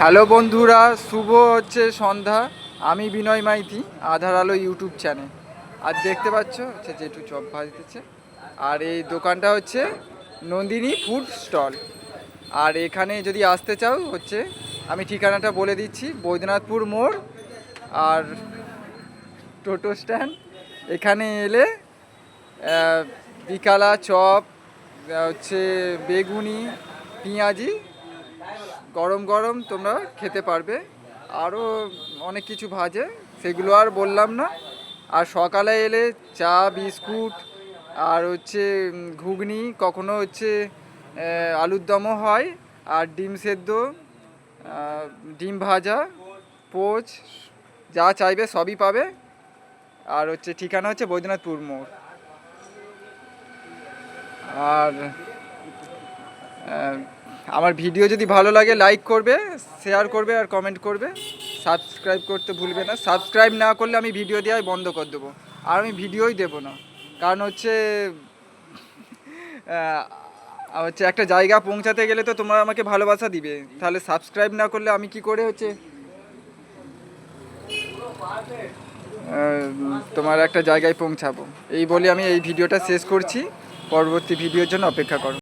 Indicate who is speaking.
Speaker 1: Hello বন্ধুরা, শুভ হচ্ছে সন্ধ্যা। আমি বিনয় মাইতি, আধার আলো ইউটিউব চ্যানেল। আর দেখতে পাচ্ছ হচ্ছে যেটু চপ ভাজতেছে। আর এই দোকানটা হচ্ছে নন্দিনী ফুড স্টল। আর এখানে যদি আসতে চাও হচ্ছে, আমি ঠিকানাটা বলে দিচ্ছি, বৈদ্যনাথপুর মোড় আর টোটো স্ট্যান্ড। এখানে এলে বিকালা চপ, হচ্ছে বেগুনি, পেঁয়াজি গরম গরম তোমরা খেতে পারবে। আরও অনেক কিছু ভাজে, সেগুলো আর বললাম না। আর সকালে এলে চা, বিস্কুট আর হচ্ছে ঘুগনি, কখনো হচ্ছে আলুর দমও হয়, আর ডিম সেদ্ধ, ডিম ভাজা, পোচ, যা চাইবে সবই পাবে। আর হচ্ছে ঠিকানা হচ্ছে বৈদ্যনাথপুর মোড়। আর আমার ভিডিও যদি ভালো লাগে লাইক করবে, শেয়ার করবে আর কমেন্ট করবে। সাবস্ক্রাইব করতে ভুলবে না। সাবস্ক্রাইব না করলে আমি ভিডিও দেওয়াই বন্ধ করে দেবো, আর আমি ভিডিওই দেবো না। কারণ হচ্ছে হচ্ছে একটা জায়গা পৌঁছাতে গেলে তো তোমরা আমাকে ভালোবাসা দিবে, তাহলে সাবস্ক্রাইব না করলে আমি কি করে হচ্ছে তোমার একটা জায়গায় পৌঁছাবো। এই বলে আমি এই ভিডিওটা শেষ করছি। পরবর্তী ভিডিওর জন্য অপেক্ষা করো।